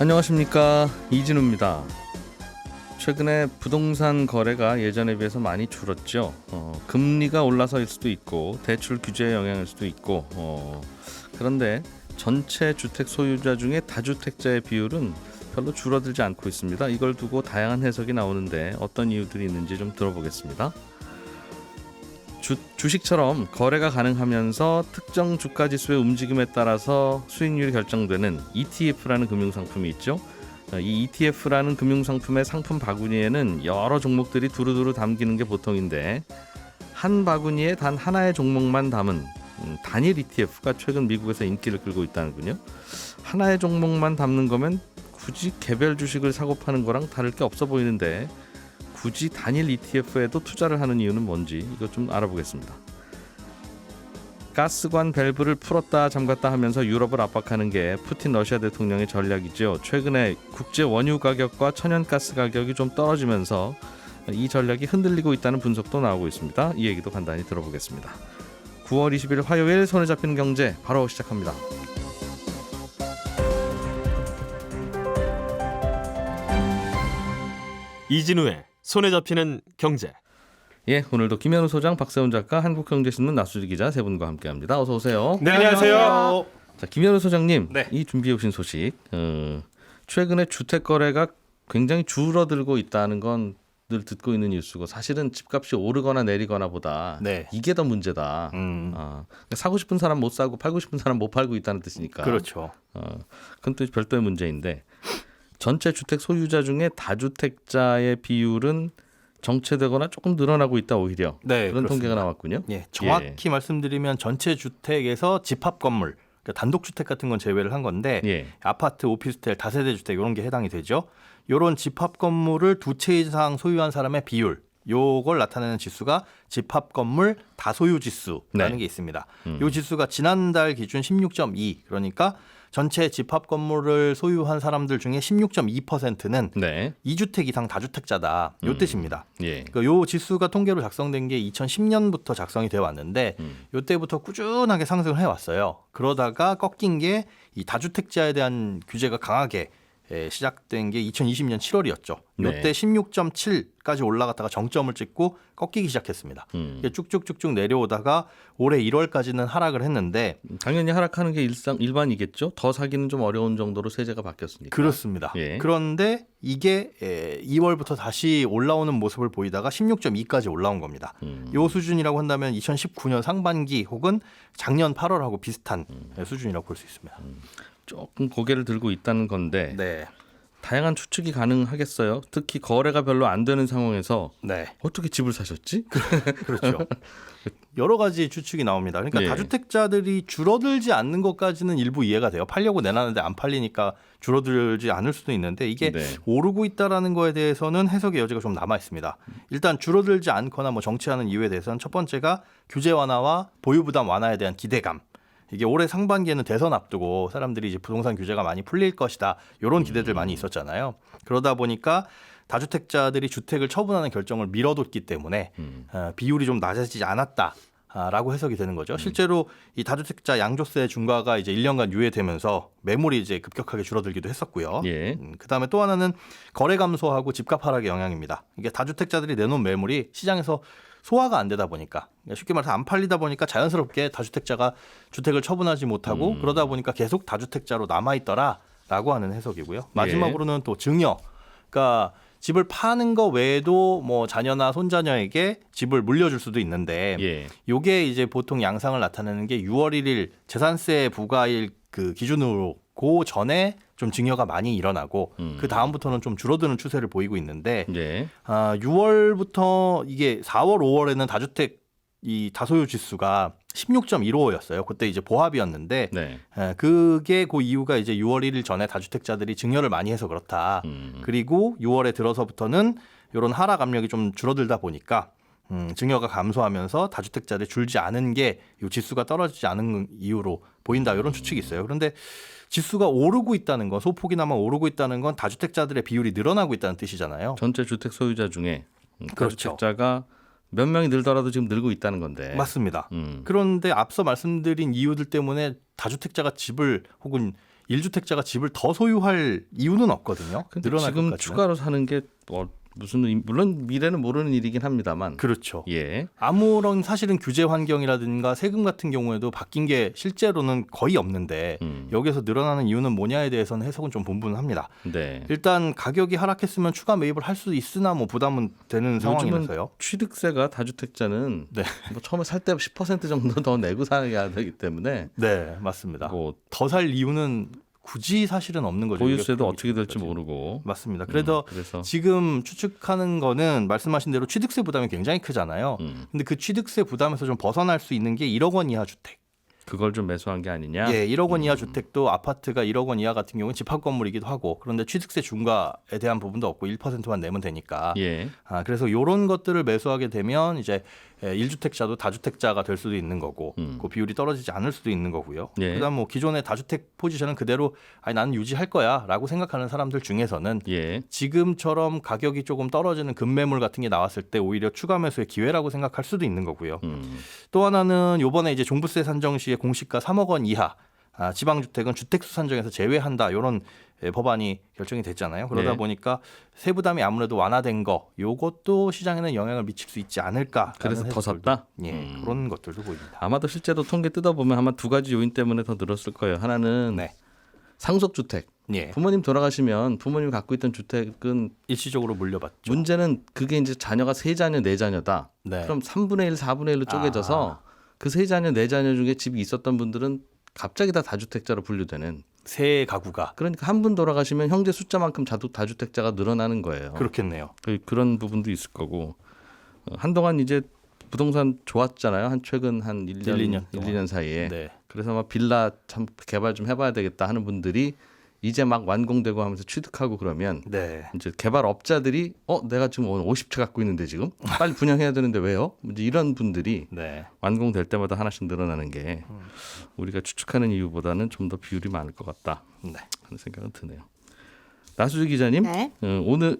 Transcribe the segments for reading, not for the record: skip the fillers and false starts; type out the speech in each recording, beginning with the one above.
안녕하십니까, 이진우입니다. 최근에 부동산 거래가 예전에 비해서 많이 줄었죠. 금리가 올라서일 수도 있고 대출 규제의 영향일 수도 있고 그런데 전체 주택 소유자 중에 다주택자의 비율은 별로 줄어들지 않고 있습니다. 이걸 두고 다양한 해석이 나오는데 어떤 이유들이 있는지 좀 들어보겠습니다. 주식처럼 거래가 가능하면서 특정 주가지수의 움직임에 따라서 수익률이 결정되는 ETF라는 금융상품이 있죠. 이 ETF라는 금융상품의 상품 바구니에는 여러 종목들이 두루두루 담기는 게 보통인데 한 바구니에 단 하나의 종목만 담은 단일 ETF가 최근 미국에서 인기를 끌고 있다는군요. 하나의 종목만 담는 거면 굳이 개별 주식을 사고 파는 거랑 다를 게 없어 보이는데 굳이 단일 ETF에도 투자를 하는 이유는 뭔지 이것 좀 알아보겠습니다. 가스관 밸브를 풀었다 잠갔다 하면서 유럽을 압박하는 게 푸틴 러시아 대통령의 전략이죠. 최근에 국제 원유 가격과 천연가스 가격이 좀 떨어지면서 이 전략이 흔들리고 있다는 분석도 나오고 있습니다. 이 얘기도 간단히 들어보겠습니다. 9월 20일 화요일 손에 잡히는 경제 바로 시작합니다. 이진우의 손에 잡히는 경제. 예, 오늘도 김현우 소장, 박세훈 작가, 한국경제신문 나수지 기자 세 분과 함께합니다. 어서 오세요. 네, 안녕하세요. 자, 김현우 소장님, 네. 이 준비해 오신 소식, 최근에 주택 거래가 굉장히 줄어들고 있다는 건 늘 듣고 있는 뉴스고 사실은 집값이 오르거나 내리거나 보다 네. 이게 더 문제다. 그러니까 사고 싶은 사람 못 사고 팔고 싶은 사람 못 팔고 있다는 뜻이니까. 그렇죠. 그건 또 별도의 문제인데 전체 주택 소유자 중에 다주택자의 비율은 정체되거나 조금 늘어나고 있다 오히려. 네, 그런 그렇습니다. 통계가 나왔군요. 예, 정확히 말씀드리면 전체 주택에서 집합 건물, 그러니까 단독 주택 같은 건 제외를 한 건데 예. 아파트, 오피스텔, 다세대 주택 이런 게 해당이 되죠. 이런 집합 건물을 두 채 이상 소유한 사람의 비율, 요걸 나타내는 지수가 집합 건물 다소유 지수라는 네. 게 있습니다. 이 지수가 지난달 기준 16.2, 그러니까 전체 집합 건물을 소유한 사람들 중에 16.2%는 네. 2주택 이상 다주택자다. 요 뜻입니다. 예. 그러니까 요 지수가 통계로 작성된 게 2010년부터 작성이 되어 왔는데 요때부터 꾸준하게 상승을 해왔어요. 그러다가 꺾인 게 이 다주택자에 대한 규제가 강하게 시작된 게 2020년 7월이었죠. 요때 네. 16.7까지 올라갔다가 정점을 찍고 꺾이기 시작했습니다. 이게 쭉쭉쭉쭉 내려오다가 올해 1월까지는 하락을 했는데 당연히 하락하는 게 일반이겠죠. 더 사기는 좀 어려운 정도로 세제가 바뀌었으니까. 그렇습니다. 예. 그런데 이게 2월부터 다시 올라오는 모습을 보이다가 16.2까지 올라온 겁니다. 이 수준이라고 한다면 2019년 상반기 혹은 작년 8월하고 비슷한 수준이라고 볼 수 있습니다. 조금 고개를 들고 있다는 건데 네. 다양한 추측이 가능하겠어요. 특히 거래가 별로 안 되는 상황에서 네. 어떻게 집을 사셨지? 그렇죠. 여러 가지 추측이 나옵니다. 그러니까 예. 다주택자들이 줄어들지 않는 것까지는 일부 이해가 돼요. 팔려고 내놨는데 안 팔리니까 줄어들지 않을 수도 있는데 이게 네. 오르고 있다라는 거에 대해서는 해석의 여지가 좀 남아 있습니다. 일단 줄어들지 않거나 뭐 정체하는 이유에 대해서는 첫 번째가 규제 완화와 보유 부담 완화에 대한 기대감. 이게 올해 상반기에는 대선 앞두고 사람들이 이제 부동산 규제가 많이 풀릴 것이다. 이런 기대들 많이 있었잖아요. 그러다 보니까 다주택자들이 주택을 처분하는 결정을 미뤄뒀기 때문에 비율이 좀 낮아지지 않았다라고 해석이 되는 거죠. 실제로 이 다주택자 양도세 중과가 이제 1년간 유예되면서 매물이 이제 급격하게 줄어들기도 했었고요. 예. 그다음에 또 하나는 거래 감소하고 집값 하락의 영향입니다. 이게 다주택자들이 내놓은 매물이 시장에서 소화가 안 되다 보니까 쉽게 말해서 안 팔리다 보니까 자연스럽게 다주택자가 주택을 처분하지 못하고 그러다 보니까 계속 다주택자로 남아있더라라고 하는 해석이고요. 마지막으로는 또 증여. 그러니까 집을 파는 거 외에도 뭐 자녀나 손자녀에게 집을 물려줄 수도 있는데 예. 요게 이제 보통 양상을 나타내는 게 6월 1일 재산세 부과일 그 기준으로 그 전에 좀 증여가 많이 일어나고 그 다음부터는 좀 줄어드는 추세를 보이고 있는데 예. 6월부터 이게 4월, 5월에는 다주택 이 다소유 지수가 16.15였어요. 그때 이제 보합이었는데 네. 그게 그 이유가 이제 6월 1일 전에 다주택자들이 증여를 많이 해서 그렇다. 그리고 6월에 들어서부터는 이런 하락 압력이 좀 줄어들다 보니까 증여가 감소하면서 다주택자들이 줄지 않은 게 이 지수가 떨어지지 않은 이유로 보인다. 이런 추측이 있어요. 그런데 지수가 오르고 있다는 건 소폭이나마 오르고 있다는 건 다주택자들의 비율이 늘어나고 있다는 뜻이잖아요. 전체 주택 소유자 중에 그렇죠. 다주택자가 몇 명이 늘더라도 지금 늘고 있다는 건데. 맞습니다. 그런데 앞서 말씀드린 이유들 때문에 다주택자가 집을 혹은 1주택자가 집을 더 소유할 이유는 없거든요. 근데 늘어날 지금 것까지는. 추가로 사는 게 무슨 물론 미래는 모르는 일이긴 합니다만. 그렇죠. 예. 아무런 사실은 규제 환경이라든가 세금 같은 경우에도 바뀐 게 실제로는 거의 없는데 여기서 늘어나는 이유는 뭐냐에 대해서는 해석은 좀 분분합니다. 네. 일단 가격이 하락했으면 추가 매입을 할 수 있으나 뭐 부담은 되는 상황이라서요. 취득세가 다주택자는 네. 뭐 처음에 살 때 10% 정도 더 내고 사야 되기 때문에 네, 맞습니다. 뭐 더 살 이유는 굳이 사실은 없는 거죠. 보유세도 이게 어떻게 될지 그렇게까지. 모르고. 맞습니다. 그래서 그래서 지금 추측하는 거는 말씀하신 대로 취득세 부담이 굉장히 크잖아요. 음, 근데 그 취득세 부담에서 좀 벗어날 수 있는 게 1억 원 이하 주택. 그걸 좀 매수한 게 아니냐. 예, 1억 원 이하 주택도 아파트가 1억 원 이하 같은 경우는 집합 건물이기도 하고 그런데 취득세 중과에 대한 부분도 없고 1%만 내면 되니까. 예. 그래서 이런 것들을 매수하게 되면 이제 1주택자도 다주택자가 될 수도 있는 거고 그 비율이 떨어지지 않을 수도 있는 거고요. 예. 그다음 뭐 기존의 다주택 포지션은 그대로 나는 유지할 거야라고 생각하는 사람들 중에서는 예. 지금처럼 가격이 조금 떨어지는 급매물 같은 게 나왔을 때 오히려 추가 매수의 기회라고 생각할 수도 있는 거고요. 또 하나는 이번에 이제 종부세 산정 시에 공시가 3억 원 이하 지방주택은 주택수 산정에서 제외한다 이런 법안이 결정이 됐잖아요. 그러다 네. 보니까 세부담이 아무래도 완화된 거 요것도 시장에는 영향을 미칠 수 있지 않을까. 그래서 더 샀다. 예, 그런 것들도 보입니다. 아마도 실제로 통계 뜯어보면 아마 두 가지 요인 때문에 더 늘었을 거예요. 하나는 네. 상속주택. 예, 부모님 돌아가시면 부모님이 갖고 있던 주택은 일시적으로 물려받죠. 문제는 그게 이제 자녀가 3자녀, 4자녀다. 네. 그럼 3분의 1, 4분의 1로 쪼개져서 그 3자녀, 4자녀 중에 집이 있었던 분들은 갑자기 다 다주택자로 분류되는. 새 가구가 그러니까 한 분 돌아가시면 형제 숫자만큼 다주택자가 늘어나는 거예요. 그렇겠네요. 그런 부분도 있을 거고 한동안 이제 부동산 좋았잖아요. 한 최근 한 1년, 2년 동안. 2년 사이에. 네. 그래서 막 빌라 참 개발 좀 해봐야 되겠다 하는 분들이 이제 막 완공되고 하면서 취득하고 그러면 네. 이제 개발업자들이 내가 지금 오늘 50채 갖고 있는데 지금 빨리 분양해야 되는데 왜요? 이제 이런 분들이 네. 완공될 때마다 하나씩 늘어나는 게 우리가 추측하는 이유보다는 좀 더 비율이 많을 것 같다 네. 하는 생각은 드네요. 나수지 기자님, 네. 오늘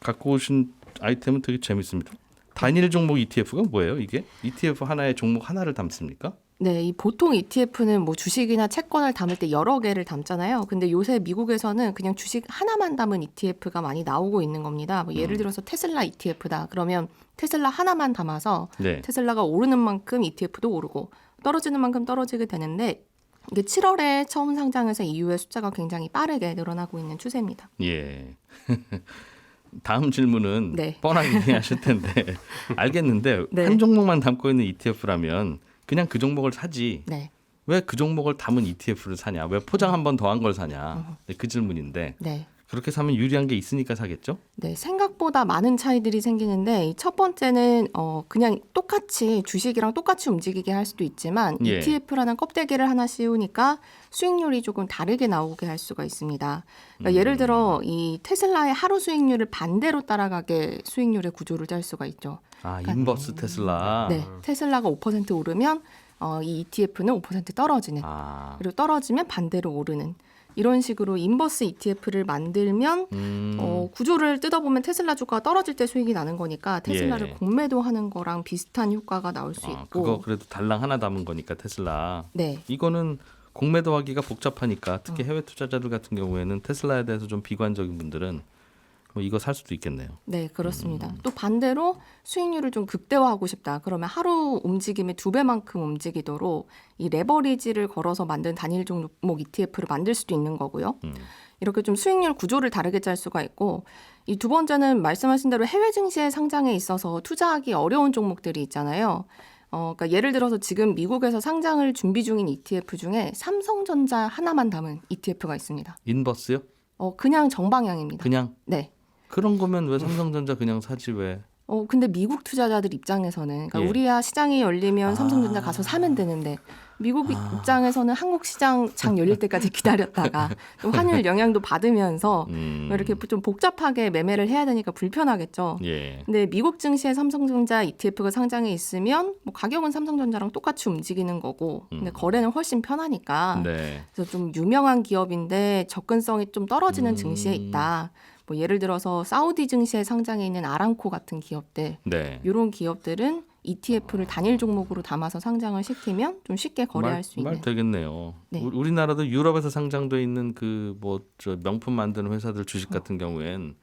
갖고 오신 아이템은 되게 재밌습니다. 단일 종목 ETF가 뭐예요? 이게 ETF 하나의 종목 하나를 담습니까? 네, 이 보통 ETF는 뭐 주식이나 채권을 담을 때 여러 개를 담잖아요. 근데 요새 미국에서는 그냥 주식 하나만 담은 ETF가 많이 나오고 있는 겁니다. 뭐 예를 들어서 테슬라 ETF다. 그러면 테슬라 하나만 담아서 네. 테슬라가 오르는 만큼 ETF도 오르고 떨어지는 만큼 떨어지게 되는데 이게 7월에 처음 상장해서 이후에 숫자가 굉장히 빠르게 늘어나고 있는 추세입니다. 예. 다음 질문은 네. 뻔하게 이해하실 텐데 알겠는데 네. 한 종목만 담고 있는 ETF라면 그냥 그 종목을 사지 네. 왜 그 종목을 담은 ETF를 사냐? 왜 포장 한 번 더한 걸 사냐? 그 질문인데 네. 그렇게 사면 유리한 게 있으니까 사겠죠? 네, 생각보다 많은 차이들이 생기는데 이 첫 번째는 그냥 똑같이 주식이랑 똑같이 움직이게 할 수도 있지만 예. ETF라는 껍데기를 하나 씌우니까 수익률이 조금 다르게 나오게 할 수가 있습니다. 그러니까 예를 들어 이 테슬라의 하루 수익률을 반대로 따라가게 수익률의 구조를 짤 수가 있죠. 아, 인버스 테슬라. 네, 테슬라가 5% 오르면 이 ETF는 5% 떨어지는 아. 그리고 떨어지면 반대로 오르는 이런 식으로 인버스 ETF를 만들면 구조를 뜯어보면 테슬라 주가가 떨어질 때 수익이 나는 거니까 테슬라를 예. 공매도하는 거랑 비슷한 효과가 나올 수 있고 그거 그래도 달랑 하나 담은 거니까 테슬라. 네, 이거는 공매도하기가 복잡하니까 특히 해외 투자자들 같은 경우에는 테슬라에 대해서 좀 비관적인 분들은 뭐 이거 살 수도 있겠네요. 네, 그렇습니다. 또 반대로 수익률을 좀 극대화하고 싶다. 그러면 하루 움직임의 2배만큼 움직이도록 이 레버리지를 걸어서 만든 단일 종목 ETF를 만들 수도 있는 거고요. 이렇게 좀 수익률 구조를 다르게 짤 수가 있고 이 두 번째는 말씀하신 대로 해외 증시의 상장에 있어서 투자하기 어려운 종목들이 있잖아요. 그러니까 예를 들어서 지금 미국에서 상장을 준비 중인 ETF 중에 삼성전자 하나만 담은 ETF가 있습니다. 인버스요? 그냥 정방향입니다. 그냥 네. 그런 거면 왜 삼성전자 그냥 사지 왜? 근데 미국 투자자들 입장에서는 그러니까 예. 우리야 시장이 열리면 삼성전자 가서 사면 되는데 미국 입장에서는 한국 시장 장 열릴 때까지 기다렸다가 또 환율 영향도 받으면서 이렇게 좀 복잡하게 매매를 해야 되니까 불편하겠죠. 예. 근데 미국 증시에 삼성전자 ETF가 상장해 있으면 뭐 가격은 삼성전자랑 똑같이 움직이는 거고 근데 거래는 훨씬 편하니까 네. 그래서 좀 유명한 기업인데 접근성이 좀 떨어지는 증시에 있다. 뭐 예를 들어서 사우디 증시에 상장해 있는 아람코 같은 기업들 네. 이런 기업들은 ETF를 단일 종목으로 담아서 상장을 시키면 좀 쉽게 거래할 수 있는. 말 되겠네요. 네. 우리나라도 유럽에서 상장돼 있는 그 뭐 저 명품 만드는 회사들 주식 같은 경우엔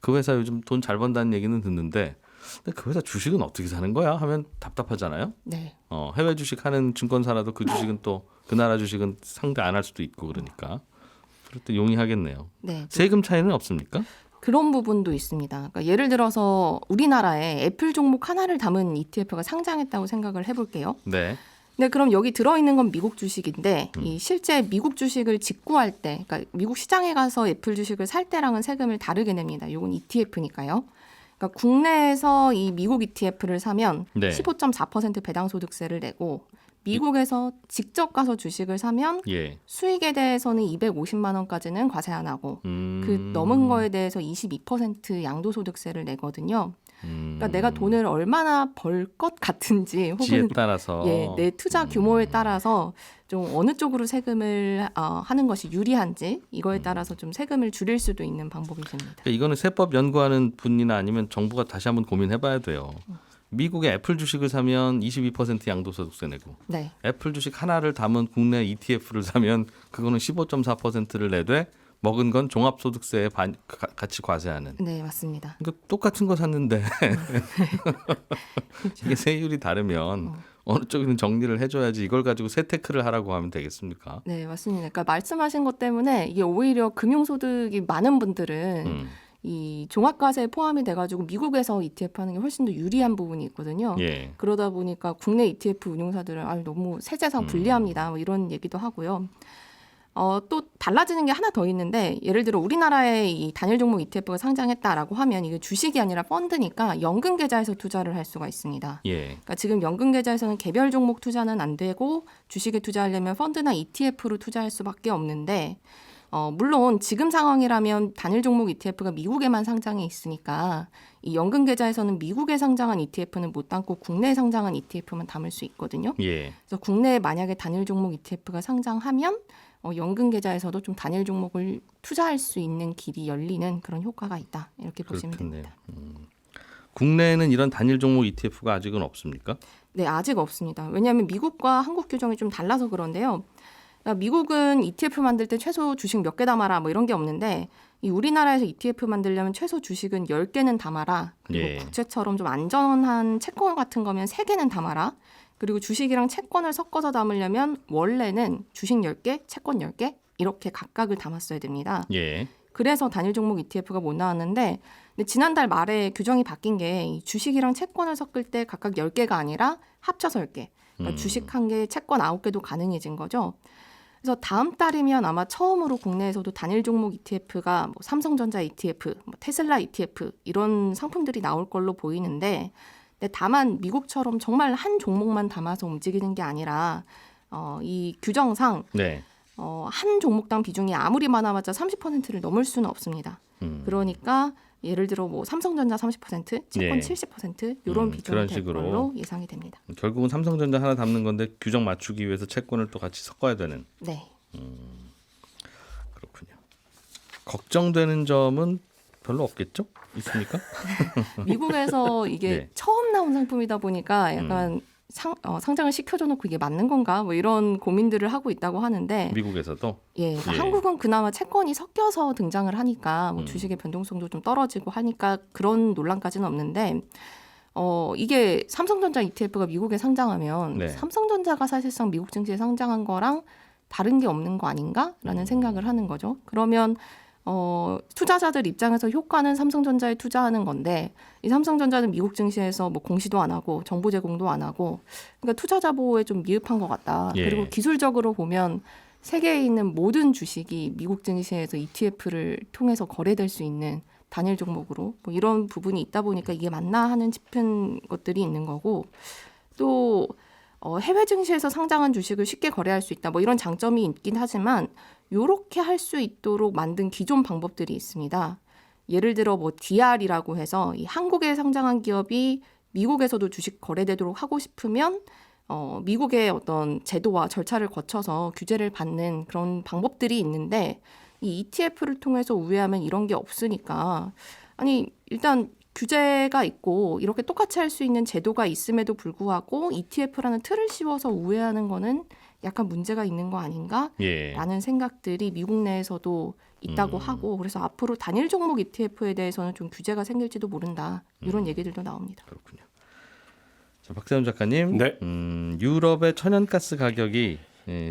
그 회사 요즘 돈 잘 번다는 얘기는 듣는데 근데 그 회사 주식은 어떻게 사는 거야? 하면 답답하잖아요. 네. 해외 주식 하는 증권사라도 그 주식은 또 그 나라 주식은 상대 안 할 수도 있고 그러니까 그럴 때 용이하겠네요. 네. 세금 차이는 없습니까? 그런 부분도 있습니다. 그러니까 예를 들어서 우리나라에 애플 종목 하나를 담은 ETF가 상장했다고 생각을 해볼게요. 네. 네, 그럼 여기 들어있는 건 미국 주식인데 이 실제 미국 주식을 직구할 때, 그러니까 미국 시장에 가서 애플 주식을 살 때랑은 세금을 다르게 냅니다. 이건 ETF니까요. 그러니까 국내에서 이 미국 ETF를 사면 네. 15.4% 배당소득세를 내고 미국에서 직접 가서 주식을 사면 예. 수익에 대해서는 250만 원까지는 과세 안 하고 그 넘은 거에 대해서 22% 양도소득세를 내거든요. 그러니까 내가 돈을 얼마나 벌 것 같은지 지에 혹은 따라서 내 투자 규모에 따라서 좀 어느 쪽으로 세금을 하는 것이 유리한지 이거에 따라서 좀 세금을 줄일 수도 있는 방법이 됩니다. 그러니까 이거는 세법 연구하는 분이나 아니면 정부가 다시 한번 고민해봐야 돼요. 미국의 애플 주식을 사면 22% 양도소득세 내고 네, 애플 주식 하나를 담은 국내 ETF를 사면 그거는 15.4%를 내되 먹은 건 종합소득세에 같이 과세하는. 네 맞습니다. 그러니까 똑같은 거 샀는데 이게 세율이 다르면 어느 쪽에는 정리를 해줘야지 이걸 가지고 세테크를 하라고 하면 되겠습니까? 네 맞습니다. 그러니까 말씀하신 것 때문에 이게 오히려 금융소득이 많은 분들은 이 종합과세에 포함이 돼가지고 미국에서 ETF 하는 게 훨씬 더 유리한 부분이 있거든요. 예. 그러다 보니까 국내 ETF 운용사들은 너무 세제상 불리합니다. 뭐 이런 얘기도 하고요. 또 달라지는 게 하나 더 있는데 예를 들어 우리나라에 이 단일 종목 ETF가 상장했다라고 하면 이게 주식이 아니라 펀드니까 연금 계좌에서 투자를 할 수가 있습니다. 예. 그러니까 지금 연금 계좌에서는 개별 종목 투자는 안 되고 주식에 투자하려면 펀드나 ETF로 투자할 수밖에 없는데 물론 지금 상황이라면 단일 종목 ETF가 미국에만 상장해 있으니까 이 연금 계좌에서는 미국에 상장한 ETF는 못 담고 국내에 상장한 ETF만 담을 수 있거든요. 예. 그래서 국내에 만약에 단일 종목 ETF가 상장하면 연금 계좌에서도 좀 단일 종목을 투자할 수 있는 길이 열리는 그런 효과가 있다. 이렇게 보시면 그렇겠네요. 됩니다. 국내에는 이런 단일 종목 ETF가 아직은 없습니까? 네, 아직 없습니다. 왜냐하면 미국과 한국 규정이 좀 달라서 그런데요. 그러니까 미국은 ETF 만들 때 최소 주식 몇 개 담아라 뭐 이런 게 없는데 이 우리나라에서 ETF 만들려면 최소 주식은 10개는 담아라. 그리고 예. 국채처럼 좀 안전한 채권 같은 거면 3개는 담아라. 그리고 주식이랑 채권을 섞어서 담으려면 원래는 주식 10개, 채권 10개 이렇게 각각을 담았어야 됩니다. 예. 그래서 단일 종목 ETF가 못 나왔는데 근데 지난달 말에 규정이 바뀐 게 이 주식이랑 채권을 섞을 때 각각 10개가 아니라 합쳐서 10개. 그러니까 주식 1개, 채권 9개도 가능해진 거죠. 그래서 다음 달이면 아마 처음으로 국내에서도 단일 종목 ETF가 뭐 삼성전자 ETF, 뭐 테슬라 ETF 이런 상품들이 나올 걸로 보이는데 근데 다만 미국처럼 정말 한 종목만 담아서 움직이는 게 아니라 이 규정상 네. 한 종목당 비중이 아무리 많아봤자 30%를 넘을 수는 없습니다. 그러니까 예를 들어 뭐 삼성전자 30%, 채권 예. 70% 이런 비중이 그런 될 식으로. 걸로 예상이 됩니다. 결국은 삼성전자 하나 담는 건데 규정 맞추기 위해서 채권을 또 같이 섞어야 되는. 네. 그렇군요. 걱정되는 점은 별로 없겠죠? 있습니까? 미국에서 이게 네. 처음 나온 상품이다 보니까 약간 상장을 시켜줘 놓고 이게 맞는 건가 뭐 이런 고민들을 하고 있다고 하는데 미국에서도. 예, 예. 한국은 그나마 채권이 섞여서 등장을 하니까 뭐 주식의 변동성도 좀 떨어지고 하니까 그런 논란까지는 없는데 이게 삼성전자 ETF가 미국에 상장하면 네. 삼성전자가 사실상 미국 증시에 상장한 거랑 다른 게 없는 거 아닌가라는 생각을 하는 거죠. 그러면 투자자들 입장에서 효과는 삼성전자에 투자하는 건데 이 삼성전자는 미국 증시에서 뭐 공시도 안 하고 정보 제공도 안 하고 그러니까 투자자 보호에 좀 미흡한 것 같다. 예. 그리고 기술적으로 보면 세계에 있는 모든 주식이 미국 증시에서 ETF를 통해서 거래될 수 있는 단일 종목으로 뭐 이런 부분이 있다 보니까 이게 맞나 하는 싶은 것들이 있는 거고 또 해외 증시에서 상장한 주식을 쉽게 거래할 수 있다. 뭐 이런 장점이 있긴 하지만 요렇게 할 수 있도록 만든 기존 방법들이 있습니다. 예를 들어 뭐 DR이라고 해서 이 한국에 상장한 기업이 미국에서도 주식 거래되도록 하고 싶으면 미국의 어떤 제도와 절차를 거쳐서 규제를 받는 그런 방법들이 있는데 이 ETF를 통해서 우회하면 이런 게 없으니까 아니 일단 규제가 있고 이렇게 똑같이 할 수 있는 제도가 있음에도 불구하고 ETF라는 틀을 씌워서 우회하는 거는 약간 문제가 있는 거 아닌가라는 예. 생각들이 미국 내에서도 있다고 하고 그래서 앞으로 단일 종목 ETF에 대해서는 좀 규제가 생길지도 모른다 이런 얘기들도 나옵니다. 그렇군요. 자, 박세훈 작가님, 네. 유럽의 천연가스 가격이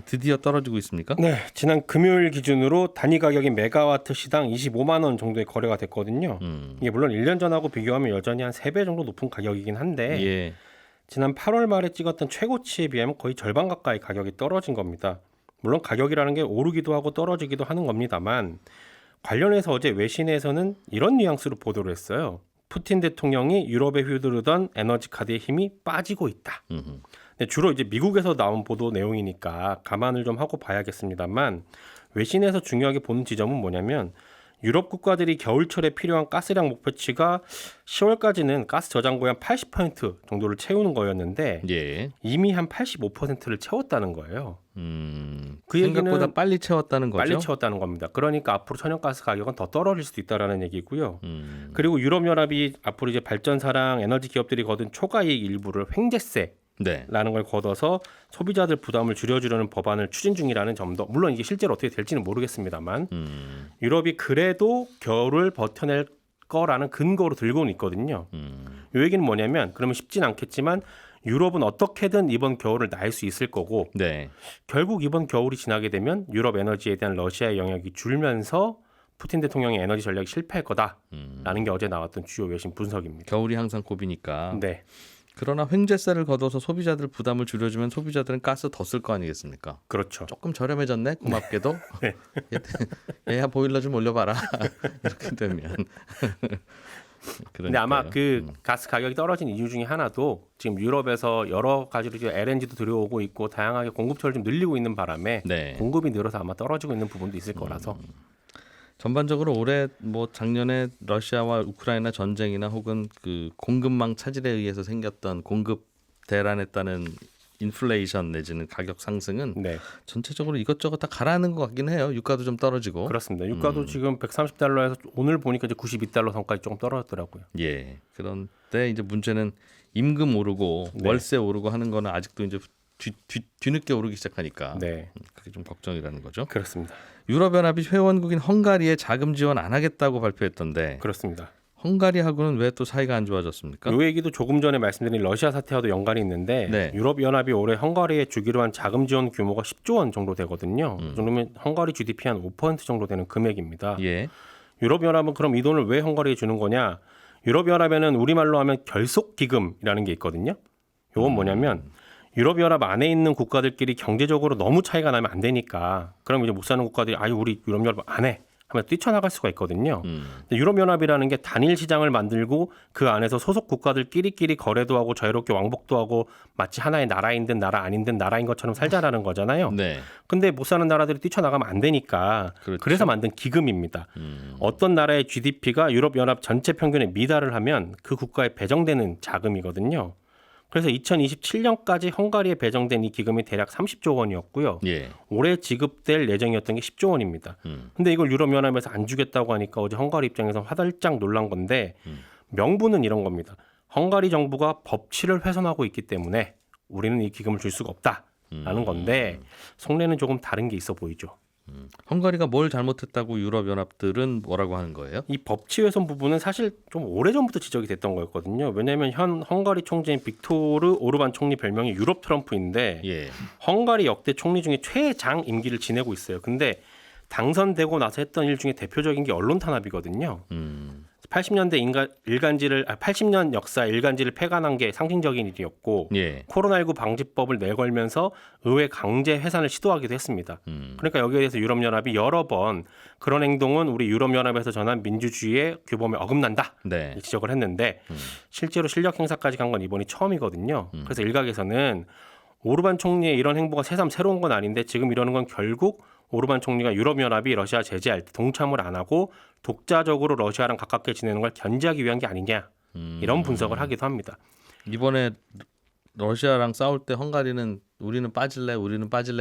드디어 떨어지고 있습니까? 네, 지난 금요일 기준으로 단위 가격이 메가와트 시당 25만 원 정도의 거래가 됐거든요. 이게 물론 1년 전하고 비교하면 여전히 한 3배 정도 높은 가격이긴 한데 예. 지난 8월 말에 찍었던 최고치에 비하면 거의 절반 가까이 가격이 떨어진 겁니다. 물론 가격이라는 게 오르기도 하고 떨어지기도 하는 겁니다만 관련해서 어제 외신에서는 이런 뉘앙스로 보도를 했어요. 푸틴 대통령이 유럽에 휘두르던 에너지 카드의 힘이 빠지고 있다. 음흠. 근데 주로 이제 미국에서 나온 보도 내용이니까 감안을 좀 하고 봐야겠습니다만 외신에서 중요하게 보는 지점은 뭐냐면 유럽 국가들이 겨울철에 필요한 가스량 목표치가 10월까지는 가스 저장고의 한 80% 정도를 채우는 거였는데 예. 이미 한 85%를 채웠다는 거예요. 그 생각보다 얘기는 빨리 채웠다는 거죠. 빨리 채웠다는 겁니다. 그러니까 앞으로 천연가스 가격은 더 떨어질 수도 있다라는 얘기고요. 음. 그리고 유럽연합이 앞으로 이제 발전사랑 에너지 기업들이 거둔 초과이익 일부를 횡재세 네. 라는 걸 걷어서 소비자들 부담을 줄여주려는 법안을 추진 중이라는 점도 물론 이게 실제로 어떻게 될지는 모르겠습니다만 유럽이 그래도 겨울을 버텨낼 거라는 근거로 들고는 있거든요. 이 얘기는 뭐냐면 그러면 쉽진 않겠지만 유럽은 어떻게든 이번 겨울을 날 수 있을 거고 네. 결국 이번 겨울이 지나게 되면 유럽 에너지에 대한 러시아의 영향이 줄면서 푸틴 대통령의 에너지 전략이 실패할 거다라는 게 어제 나왔던 주요 외신 분석입니다. 겨울이 항상 고비니까. 네. 그러나 횡재세를 걷어서 소비자들 부담을 줄여주면 소비자들은 가스 더 쓸 거 아니겠습니까? 그렇죠. 조금 저렴해졌네. 고맙게도. 네. 얘야 보일러 좀 올려봐라. 이렇게 되면. 근데 아마 그 가스 가격이 떨어진 이유 중에 하나도 지금 유럽에서 여러 가지로 이제 LNG도 들여오고 있고 다양하게 공급처를 좀 늘리고 있는 바람에 네. 공급이 늘어서 아마 떨어지고 있는 부분도 있을 거라서 전반적으로 올해 뭐 작년에 러시아와 우크라이나 전쟁이나 혹은 그 공급망 차질에 의해서 생겼던 공급 대란에 따른 인플레이션 내지는 가격 상승은 네, 전체적으로 이것저것 다 가라앉는 것 같긴 해요. 유가도 좀 떨어지고. 그렇습니다. 유가도 지금 130달러에서 오늘 보니까 이제 92달러 선까지 조금 떨어졌더라고요. 예. 그런데 이제 문제는 임금 오르고 네. 월세 오르고 하는 거는 아직도 이제 뒤늦게 오르기 시작하니까 네, 그게 좀 걱정이라는 거죠. 그렇습니다. 유럽연합이 회원국인 헝가리에 자금 지원 안 하겠다고 발표했던데 그렇습니다. 헝가리하고는 왜 또 사이가 안 좋아졌습니까? 이 얘기도 조금 전에 말씀드린 러시아 사태와도 연관이 있는데 네. 유럽연합이 올해 헝가리에 주기로 한 자금 지원 규모가 10조 원 정도 되거든요. 그 정도면 헝가리 GDP 한 5% 정도 되는 금액입니다. 예. 유럽연합은 그럼 이 돈을 왜 헝가리에 주는 거냐? 유럽연합에는 우리말로 하면 결속기금이라는 게 있거든요. 이건 뭐냐면 유럽연합 안에 있는 국가들끼리 경제적으로 너무 차이가 나면 안 되니까 그럼 이제 못 사는 국가들이 아유 우리 유럽연합 안 해. 하면 뛰쳐나갈 수가 있거든요. 근데 유럽연합이라는 게 단일 시장을 만들고 그 안에서 소속 국가들끼리끼리 거래도 하고 자유롭게 왕복도 하고 마치 하나의 나라인 듯 나라 아닌 듯 나라인 것처럼 살자라는 거잖아요. 네. 근데 못 사는 나라들이 뛰쳐나가면 안 되니까 그렇죠. 그래서 만든 기금입니다. 어떤 나라의 GDP가 유럽연합 전체 평균에 미달을 하면 그 국가에 배정되는 자금이거든요. 그래서 2027년까지 헝가리에 배정된 이 기금이 대략 30조 원이었고요. 예. 올해 지급될 예정이었던 게 10조 원입니다. 근데 이걸 유럽연합에서 안 주겠다고 하니까 어제 헝가리 입장에서 화들짝 놀란 건데 명분은 이런 겁니다. 헝가리 정부가 법치를 훼손하고 있기 때문에 우리는 이 기금을 줄 수가 없다라는 건데 속내는 조금 다른 게 있어 보이죠. 헝가리가 뭘 잘못했다고 유럽연합들은 뭐라고 하는 거예요? 이 법치훼손 부분은 사실 좀 오래전부터 지적이 됐던 거였거든요. 왜냐하면 현 헝가리 총재인 빅토르 오르반 총리 별명이 유럽 트럼프인데 예. 헝가리 역대 총리 중에 최장 임기를 지내고 있어요. 근데 당선되고 나서 했던 일 중에 대표적인 게 언론 탄압이거든요. 80년대 80년 역사 일간지를 폐간한 게 상징적인 일이었고 예. 코로나19 방지법을 내걸면서 의회 강제 해산을 시도하기도 했습니다. 그러니까 여기에 대해서 유럽연합이 여러 번 그런 행동은 우리 유럽연합에서 전한 민주주의의 규범에 어긋난다 네. 지적을 했는데 실제로 실력 행사까지 간 건 이번이 처음이거든요. 그래서 일각에서는 오르반 총리의 이런 행보가 새삼 새로운 건 아닌데 지금 이러는 건 결국 오르반 총리가 유럽연합이 러시아 제재할 때 동참을 안 하고 독자적으로 러시아랑 가깝게 지내는 걸 견제하기 위한 게 아니냐 이런 분석을 하기도 합니다. 이번에 러시아랑 싸울 때 헝가리는 우리는 빠질래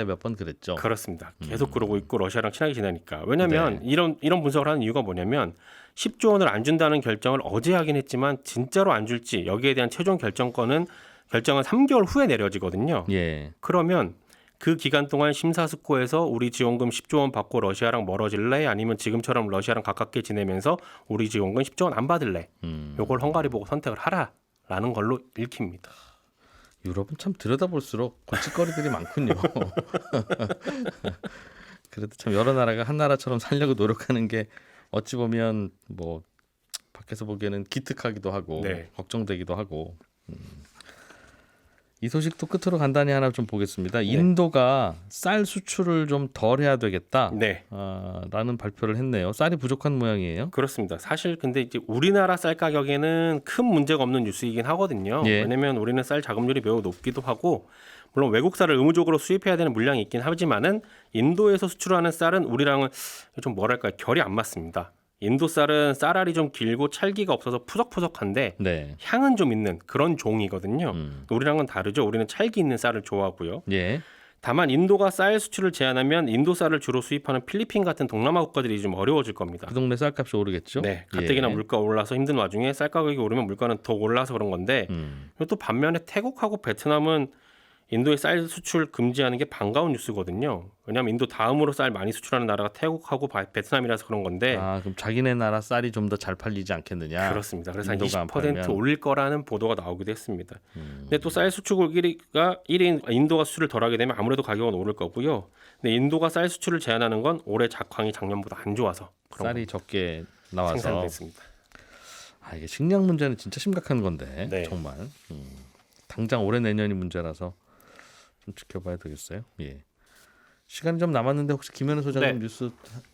몇 번 그랬죠. 그렇습니다. 계속 그러고 있고 러시아랑 친하게 지내니까. 왜냐하면 네. 이런 분석을 하는 이유가 뭐냐면 10조 원을 안 준다는 결정을 어제 하긴 했지만 진짜로 안 줄지 여기에 대한 최종 결정은 3개월 후에 내려지거든요. 예. 그러면 그 기간 동안 심사숙고해서 우리 지원금 10조 원 받고 러시아랑 멀어질래? 아니면 지금처럼 러시아랑 가깝게 지내면서 우리 지원금 10조 원 안 받을래? 요걸 헝가리 보고 선택을 하라라는 걸로 읽힙니다. 유럽은 참 들여다볼수록 고칠거리들이 많군요. 그래도 참 여러 나라가 한 나라처럼 살려고 노력하는 게 어찌 보면 뭐 밖에서 보기에는 기특하기도 하고 네. 걱정되기도 하고. 이 소식도 끝으로 간단히 하나 좀 보겠습니다. 인도가 쌀 수출을 좀 덜 해야 되겠다. 네. 라는 발표를 했네요. 쌀이 부족한 모양이에요. 그렇습니다. 사실 근데 이제 우리나라 쌀 가격에는 큰 문제가 없는 뉴스이긴 하거든요. 예. 왜냐하면 우리는 쌀 자급률이 매우 높기도 하고 물론 외국 쌀을 의무적으로 수입해야 되는 물량이 있긴 하지만은 인도에서 수출하는 쌀은 우리랑은 좀 뭐랄까 결이 안 맞습니다. 인도 쌀은 쌀알이 좀 길고 찰기가 없어서 푸석푸석한데 네. 향은 좀 있는 그런 종이거든요. 우리랑은 다르죠. 우리는 찰기 있는 쌀을 좋아하고요. 예. 다만 인도가 쌀 수출을 제한하면 인도 쌀을 주로 수입하는 필리핀 같은 동남아 국가들이 좀 어려워질 겁니다. 그 동네 쌀값이 오르겠죠. 네, 가뜩이나 예. 물가 올라서 힘든 와중에 쌀 가격이 오르면 물가는 더 올라서 그런 건데 그리고 또 반면에 태국하고 베트남은 인도의 쌀 수출 금지하는 게 반가운 뉴스거든요. 왜냐하면 인도 다음으로 쌀 많이 수출하는 나라가 태국하고 베트남이라서 그런 건데 그럼 자기네 나라 쌀이 좀 더 잘 팔리지 않겠느냐. 그렇습니다. 그래서 한 인도가 안 20% 팔면. 올릴 거라는 보도가 나오기도 했습니다. 근데 또 쌀 수출국 1위인 인도가 수출을 덜하게 되면 아무래도 가격은 오를 거고요. 근데 인도가 쌀 수출을 제한하는 건 올해 작황이 작년보다 안 좋아서 그런 쌀이 적게 나와서. 생산됐습니다. 이게 식량 문제는 진짜 심각한 건데 네. 정말 당장 올해 내년이 문제라서 좀 지켜봐야 되겠어요. 예. 시간이 좀 남았는데 혹시 김현우 소장님 네. 뉴스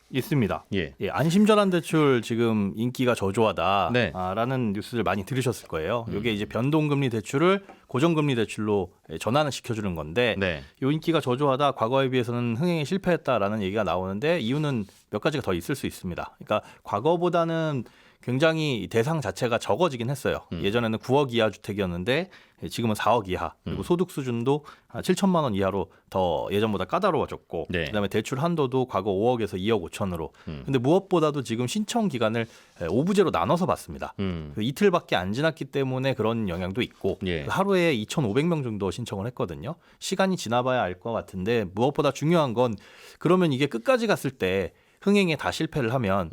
있습니다. 예. 예, 안심전환 대출 지금 인기가 저조하다. 네. 라는 뉴스를 많이 들으셨을 거예요. 이게 이제 변동금리 대출을 고정금리 대출로 전환을 시켜주는 건데 네. 이 인기가 저조하다. 과거에 비해서는 흥행에 실패했다라는 얘기가 나오는데 이유는 몇 가지가 더 있을 수 있습니다. 그러니까 과거보다는 굉장히 대상 자체가 적어지긴 했어요. 예전에는 9억 이하 주택이었는데 지금은 4억 이하 그리고 소득 수준도 7천만 원 이하로 더 예전보다 까다로워졌고 네. 그다음에 대출 한도도 과거 5억에서 2억 5천으로 근데 무엇보다도 지금 신청 기간을 오부제로 나눠서 받습니다. 이틀밖에 안 지났기 때문에 그런 영향도 있고 예. 하루에 2,500명 정도 신청을 했거든요. 시간이 지나봐야 알 것 같은데 무엇보다 중요한 건 그러면 이게 끝까지 갔을 때 흥행에 다 실패를 하면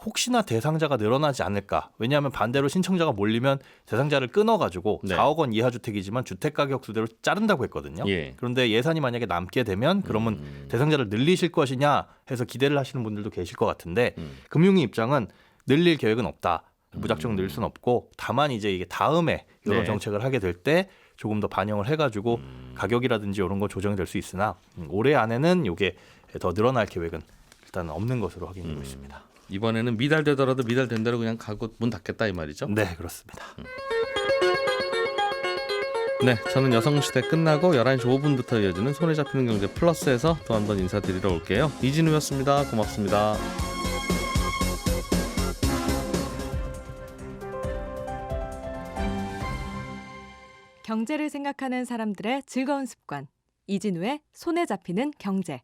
혹시나 대상자가 늘어나지 않을까. 왜냐하면 반대로 신청자가 몰리면 대상자를 끊어가지고 네. 4억 원 이하 주택이지만 주택가격 수대로 자른다고 했거든요. 예. 그런데 예산이 만약에 남게 되면 그러면 대상자를 늘리실 것이냐 해서 기대를 하시는 분들도 계실 것 같은데 금융위 입장은 늘릴 계획은 없다. 무작정 늘 수는 없고 다만 이제 이게 다음에 이런 네. 정책을 하게 될 때 조금 더 반영을 해가지고 가격이라든지 이런 거 조정이 될 수 있으나 올해 안에는 이게 더 늘어날 계획은 일단 없는 것으로 확인되고 있습니다. 이번에는 미달되더라도 미달된 대로 그냥 가고 문 닫겠다 이 말이죠. 네, 그렇습니다. 네, 저는 여성시대 끝나고 11시 5분부터 이어지는 손에 잡히는 경제 플러스에서 또 한 번 인사드리러 올게요. 이진우였습니다. 고맙습니다. 경제를 생각하는 사람들의 즐거운 습관. 이진우의 손에 잡히는 경제.